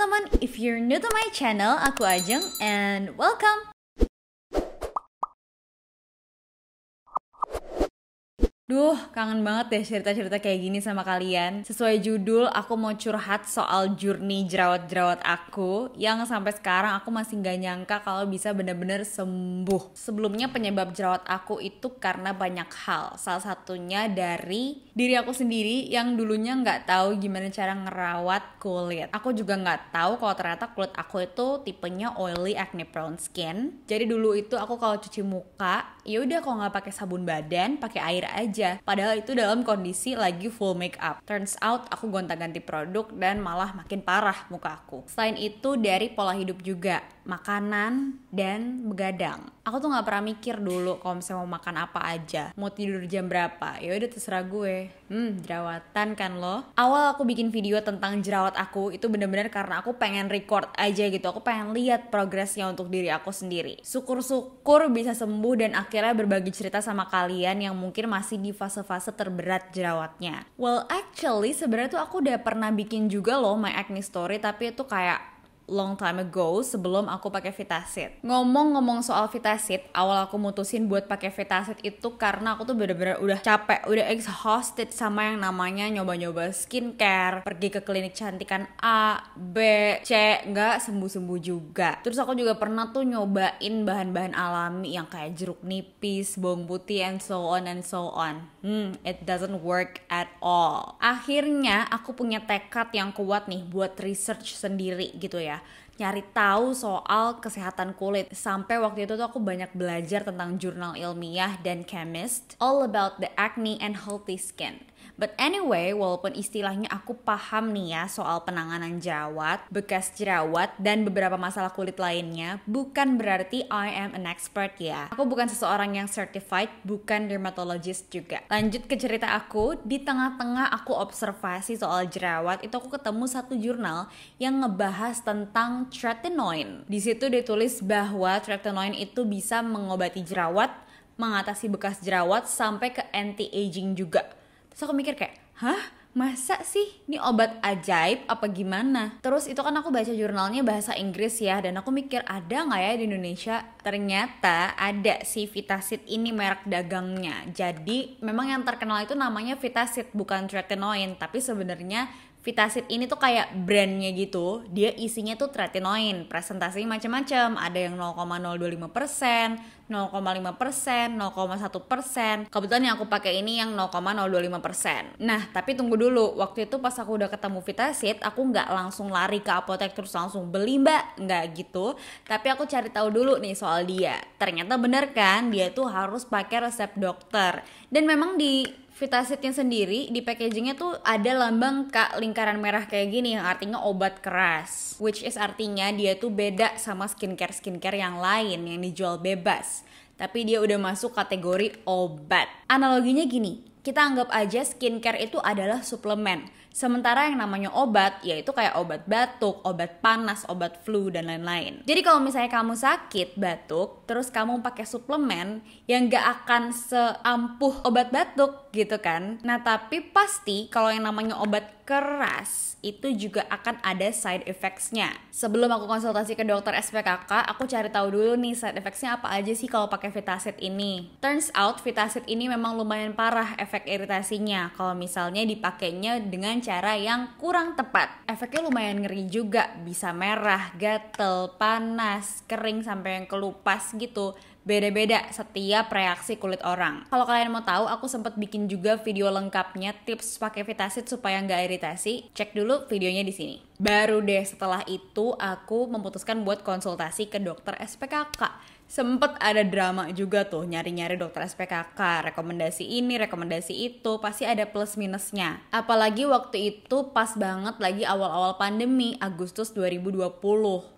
teman-teman, if you're new to my channel, aku Ajeng and welcome. Duh, kangen banget deh cerita-cerita kayak gini sama kalian. Sesuai judul, aku mau curhat soal journey jerawat-jerawat aku yang sampai sekarang aku masih gak nyangka kalau bisa bener-bener sembuh. Sebelumnya penyebab jerawat aku itu karena banyak hal. Salah satunya dari diri aku sendiri yang dulunya gak tahu gimana cara ngerawat kulit. Aku juga gak tahu kalau ternyata kulit aku itu tipenya oily acne prone skin. Jadi dulu itu aku kalau cuci muka, ya udah kalau nggak pakai sabun badan, pakai air aja. Padahal itu dalam kondisi lagi full make up. Turns out aku gonta-ganti produk dan malah makin parah muka aku. Selain itu dari pola hidup juga, makanan dan begadang. Aku tuh nggak pernah mikir dulu kalau misalnya mau makan apa aja, mau tidur jam berapa. Ya udah terserah gue. Jerawatan kan lo. Awal aku bikin video tentang jerawat aku itu bener-bener karena aku pengen record aja gitu. Aku pengen lihat progresnya untuk diri aku sendiri. Syukur-syukur bisa sembuh dan akhirnya berbagi cerita sama kalian yang mungkin masih di fase-fase terberat jerawatnya. Well, actually sebenarnya tuh aku udah pernah bikin juga loh my acne story, tapi itu kayak long time ago sebelum aku pakai Vitasit. Ngomong-ngomong soal Vitasit, awal aku mutusin buat pakai Vitasit itu karena aku tuh bener-bener udah capek, udah exhausted sama yang namanya nyoba-nyoba skincare, pergi ke klinik cantikan A, B, C, nggak sembuh-sembuh juga. Terus aku juga pernah tuh nyobain bahan-bahan alami yang kayak jeruk nipis, bawang putih, and so on and so on. It doesn't work at all. Akhirnya aku punya tekad yang kuat nih buat research sendiri gitu ya, nyari tahu soal kesehatan kulit. Sampai waktu itu tuh aku banyak belajar tentang jurnal ilmiah dan chemist all about the acne and healthy skin. But anyway, walaupun istilahnya aku paham nih ya soal penanganan jerawat, bekas jerawat, dan beberapa masalah kulit lainnya, bukan berarti I am an expert ya. Aku bukan seseorang yang certified, bukan dermatologist juga. Lanjut ke cerita aku, di tengah-tengah aku observasi soal jerawat, itu aku ketemu satu jurnal yang ngebahas tentang tretinoin. Di situ ditulis bahwa tretinoin itu bisa mengobati jerawat, mengatasi bekas jerawat, sampai ke anti-aging juga. Terus aku mikir kayak, hah? Masa sih? Ini obat ajaib apa gimana? Terus itu kan aku baca jurnalnya bahasa Inggris ya, dan aku mikir ada nggak ya di Indonesia? Ternyata ada si Vitasit ini merek dagangnya. Jadi memang yang terkenal itu namanya Vitasit, bukan tretinoin. Tapi sebenarnya Vitasit ini tuh kayak brandnya gitu. Dia isinya tuh tretinoin. Presentasinya macam-macam. Ada yang 0,025%, 0,5%, 0,1%. Kebetulan yang aku pakai ini yang 0,025%. Nah, tapi tunggu dulu. Waktu itu pas aku udah ketemu Vitasit, aku nggak langsung lari ke apotek terus langsung beli mbak. Nggak gitu. Tapi aku cari tahu dulu nih soal dia. Ternyata bener kan, dia tuh harus pakai resep dokter. Dan memang di Vitasitnya sendiri di packagingnya tuh ada lambang lingkaran merah kayak gini yang artinya obat keras, which is artinya dia tuh beda sama skincare yang lain yang dijual bebas, tapi dia udah masuk kategori obat. Analoginya gini, kita anggap aja skincare itu adalah suplemen, sementara yang namanya obat yaitu kayak obat batuk, obat panas, obat flu, dan lain-lain. Jadi kalau misalnya kamu sakit batuk, terus kamu pakai suplemen yang gak akan seampuh obat batuk gitu kan. Nah tapi pasti kalau yang namanya obat keras itu juga akan ada side effects-nya. Sebelum aku konsultasi ke dokter SPKK, aku cari tahu dulu nih side effects-nya apa aja sih kalau pakai Vitasit ini. Turns out Vitasit ini memang lumayan parah efek iritasinya kalau misalnya dipakainya dengan cara yang kurang tepat. Efeknya lumayan ngeri juga, bisa merah, gatel, panas, kering sampai yang kelupas gitu. Beda-beda setiap reaksi kulit orang. Kalau kalian mau tahu, aku sempat bikin juga video lengkapnya tips pakai Vitasit supaya nggak iritasi. Cek dulu videonya di sini. Baru deh setelah itu aku memutuskan buat konsultasi ke dokter SPKK. Sempet ada drama juga tuh nyari-nyari dokter SPKK, rekomendasi ini, rekomendasi itu, pasti ada plus minusnya. Apalagi waktu itu pas banget lagi awal-awal pandemi, Agustus 2020.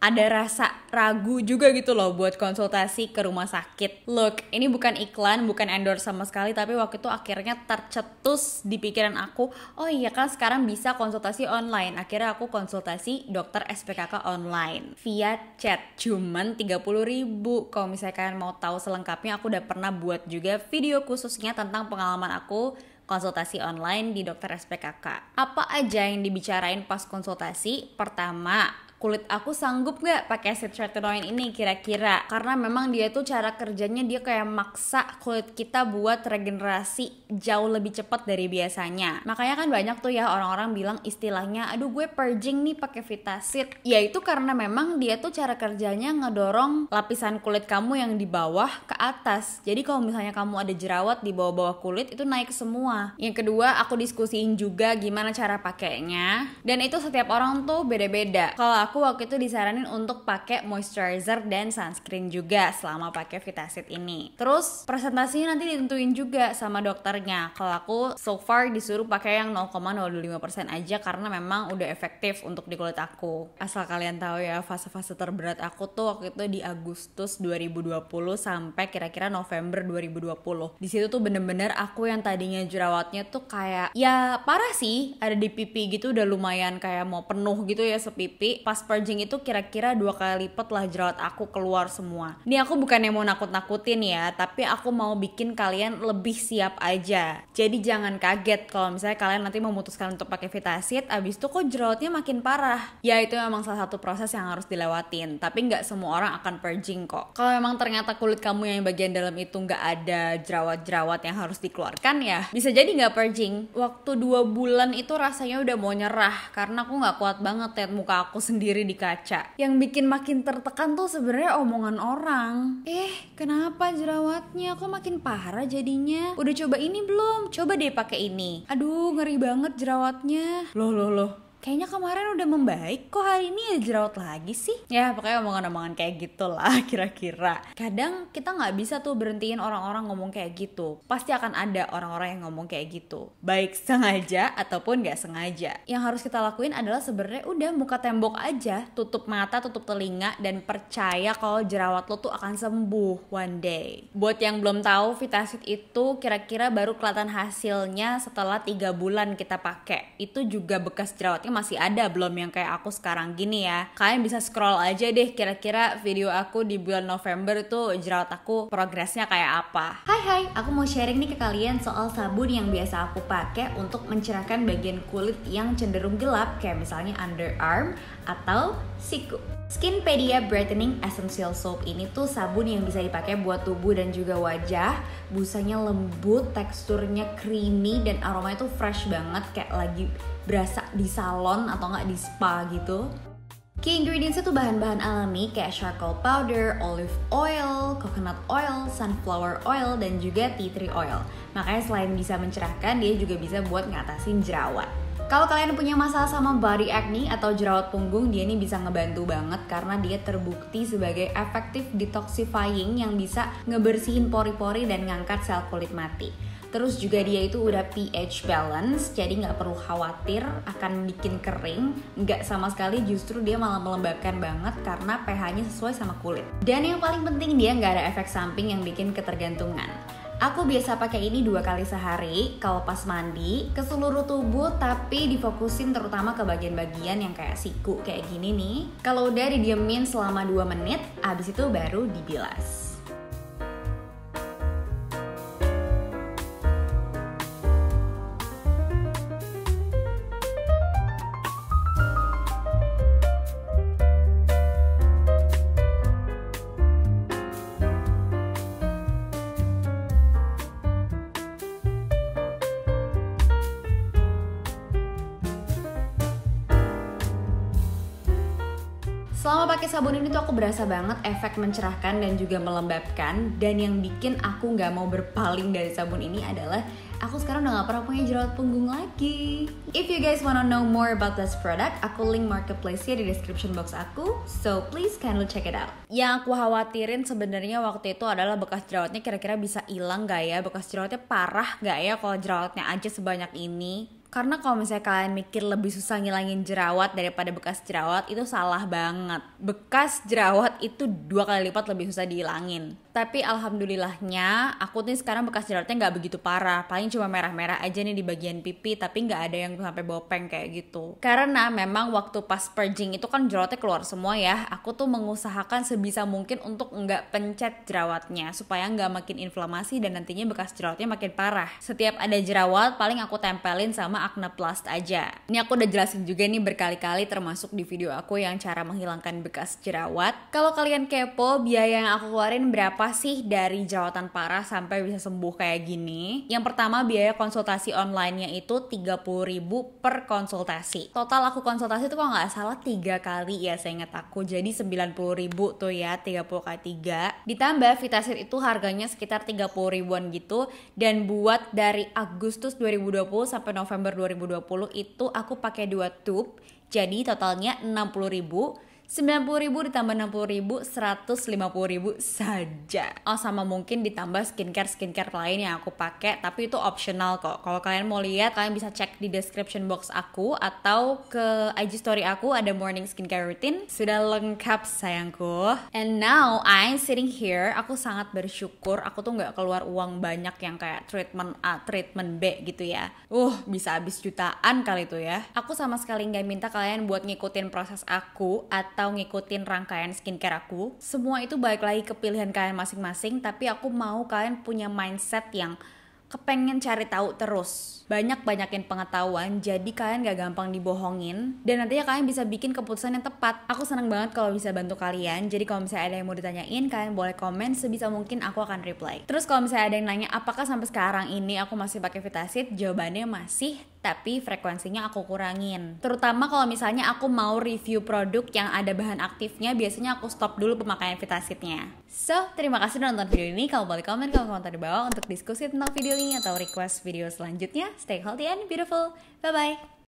Ada rasa ragu juga gitu loh buat konsultasi ke rumah sakit. Look, ini bukan iklan, bukan endorse sama sekali, tapi waktu itu akhirnya tercetus di pikiran aku, oh iya kan sekarang bisa konsultasi online. Akhirnya aku konsultasi dokter SPKK online via chat, cuman 30.000. Kalau misalnya kalian mau tahu selengkapnya, aku udah pernah buat juga video khususnya tentang pengalaman aku konsultasi online di dokter SPKK. Apa aja yang dibicarain pas konsultasi? Pertama, kulit aku sanggup nggak pakai Citretinoin ini kira-kira, karena memang dia tuh cara kerjanya dia kayak maksa kulit kita buat regenerasi jauh lebih cepat dari biasanya. Makanya kan banyak tuh ya orang-orang bilang istilahnya, aduh gue purging nih pakai Vitasit. Ya itu karena memang dia tuh cara kerjanya ngedorong lapisan kulit kamu yang di bawah ke atas. Jadi kalau misalnya kamu ada jerawat di bawah-bawah kulit itu naik semua. Yang kedua, aku diskusiin juga gimana cara pakainya, dan itu setiap orang tuh beda-beda. Kalau aku waktu itu disaranin untuk pakai moisturizer dan sunscreen juga selama pakai Vitasit ini. Terus presentasinya nanti ditentuin juga sama dokternya. Kalau aku so far disuruh pakai yang 0,025% aja karena memang udah efektif untuk di kulit aku. Asal kalian tahu ya, fase-fase terberat aku tuh waktu itu di Agustus 2020 sampai kira-kira November 2020. Di situ tuh bener-bener aku yang tadinya jerawatnya tuh kayak ya parah sih, ada di pipi gitu, udah lumayan kayak mau penuh gitu ya sepipi. Pas purging itu kira-kira 2 kali lipat lah jerawat aku keluar semua. Ini aku bukannya mau nakut-nakutin ya, tapi aku mau bikin kalian lebih siap aja. Jadi jangan kaget kalau misalnya kalian nanti memutuskan untuk pakai Vitasit, abis itu kok jerawatnya makin parah. Ya itu memang salah satu proses yang harus dilewatin, tapi nggak semua orang akan purging kok. Kalau memang ternyata kulit kamu yang bagian dalam itu nggak ada jerawat-jerawat yang harus dikeluarkan, ya bisa jadi nggak purging. Waktu 2 bulan itu rasanya udah mau nyerah karena aku nggak kuat banget lihat muka aku sendiri di kaca. Yang bikin makin tertekan tuh sebenarnya omongan orang. Kenapa jerawatnya kok makin parah jadinya? Udah coba ini belum? Coba deh pakai ini. Aduh, ngeri banget jerawatnya. Loh. Kayaknya kemarin udah membaik, kok hari ini ya jerawat lagi sih? Ya pokoknya omongan-omongan kayak gitu lah kira-kira. Kadang kita gak bisa tuh berhentiin orang-orang ngomong kayak gitu. Pasti akan ada orang-orang yang ngomong kayak gitu, baik sengaja ataupun gak sengaja. Yang harus kita lakuin adalah sebenarnya udah muka tembok aja, tutup mata, tutup telinga, dan percaya kalau jerawat lo tuh akan sembuh one day. Buat yang belum tahu, Vitasit itu kira-kira baru kelihatan hasilnya setelah 3 bulan kita pakai. Itu juga bekas jerawatnya masih ada, belum yang kayak aku sekarang gini ya. Kalian bisa scroll aja deh kira-kira video aku di bulan November tuh jerawat aku progresnya kayak apa. Hai, aku mau sharing nih ke kalian soal sabun yang biasa aku pakai untuk mencerahkan bagian kulit yang cenderung gelap, kayak misalnya underarm atau siku. Skinpedia Brightening Essential Soap ini tuh sabun yang bisa dipakai buat tubuh dan juga wajah. Busanya lembut, teksturnya creamy, dan aromanya tuh fresh banget, kayak lagi berasa di salon atau nggak di spa gitu. Key ingredientsnya tuh bahan-bahan alami kayak charcoal powder, olive oil, coconut oil, sunflower oil, dan juga tea tree oil. Makanya selain bisa mencerahkan, dia juga bisa buat ngatasin jerawat. Kalau kalian punya masalah sama body acne atau jerawat punggung, dia ini bisa ngebantu banget karena dia terbukti sebagai effective detoxifying yang bisa ngebersihin pori-pori dan ngangkat sel kulit mati. Terus juga dia itu udah pH balance, jadi nggak perlu khawatir akan bikin kering. Nggak sama sekali, justru dia malah melembabkan banget karena pH-nya sesuai sama kulit. Dan yang paling penting, dia nggak ada efek samping yang bikin ketergantungan. Aku biasa pakai ini 2 kali sehari kalau pas mandi ke seluruh tubuh, tapi difokusin terutama ke bagian-bagian yang kayak siku kayak gini nih. Kalau udah didiemin selama 2 menit, abis itu baru dibilas. Selama pakai sabun ini tuh aku berasa banget efek mencerahkan dan juga melembabkan. Dan yang bikin aku gak mau berpaling dari sabun ini adalah aku sekarang udah gak pernah punya jerawat punggung lagi. If you guys wanna know more about this product, aku link marketplace-nya di description box aku, so please kindly check it out. Yang aku khawatirin sebenarnya waktu itu adalah bekas jerawatnya kira-kira bisa hilang gak ya? Bekas jerawatnya parah gak ya kalau jerawatnya aja sebanyak ini? Karena kalau misalnya kalian mikir lebih susah ngilangin jerawat daripada bekas jerawat, itu salah banget. Bekas jerawat itu 2 kali lipat lebih susah dihilangin. Tapi alhamdulillahnya aku nih sekarang bekas jerawatnya gak begitu parah. Paling cuma merah-merah aja nih di bagian pipi, tapi gak ada yang sampai bopeng kayak gitu. Karena memang waktu pas purging itu kan jerawatnya keluar semua ya. Aku tuh mengusahakan sebisa mungkin untuk gak pencet jerawatnya, supaya gak makin inflamasi dan nantinya bekas jerawatnya makin parah. Setiap ada jerawat paling aku tempelin sama Acne Plus aja. Ini aku udah jelasin juga nih berkali-kali termasuk di video aku yang cara menghilangkan bekas jerawat. Kalau kalian kepo biaya yang aku keluarin berapa sih dari jerawatan parah sampai bisa sembuh kayak gini? Yang pertama biaya konsultasi online-nya itu 30.000 per konsultasi. Total aku konsultasi tuh kalau nggak salah 3 kali ya seingat aku. Jadi 90.000 tuh ya, 30 kali 3. Ditambah Vitasit itu harganya sekitar 30 ribuan gitu. Dan buat dari Agustus 2020 sampai November 2020 itu aku pakai 2 tube. Jadi totalnya 60.000. 90.000 ditambah 60.000, 150.000 saja. Oh, sama mungkin ditambah skincare lain yang aku pakai, tapi itu optional kok. Kalau kalian mau lihat, kalian bisa cek di description box aku atau ke IG story aku ada morning skincare routine. Sudah lengkap sayangku. And now I'm sitting here, aku sangat bersyukur aku tuh nggak keluar uang banyak yang kayak treatment A, treatment B gitu ya. Bisa habis jutaan kali itu ya. Aku sama sekali nggak minta kalian buat ngikutin proses aku atau ngikutin rangkaian skincare aku. Semua itu balik lagi ke pilihan kalian masing-masing, tapi aku mau kalian punya mindset yang kepengen cari tahu terus. Banyakin pengetahuan, jadi kalian gak gampang dibohongin. Dan nantinya kalian bisa bikin keputusan yang tepat. Aku senang banget kalau bisa bantu kalian. Jadi kalau misalnya ada yang mau ditanyain, kalian boleh komen, sebisa mungkin aku akan reply. Terus kalau misalnya ada yang nanya, apakah sampai sekarang ini aku masih pakai Vitasit? Jawabannya masih, tapi frekuensinya aku kurangin. Terutama kalau misalnya aku mau review produk yang ada bahan aktifnya, biasanya aku stop dulu pemakaian Vitasitnya. So, terima kasih udah nonton video ini. Kalau boleh komen, komentar di bawah untuk diskusi tentang video ini atau request video selanjutnya. Stay healthy and beautiful. Bye-bye.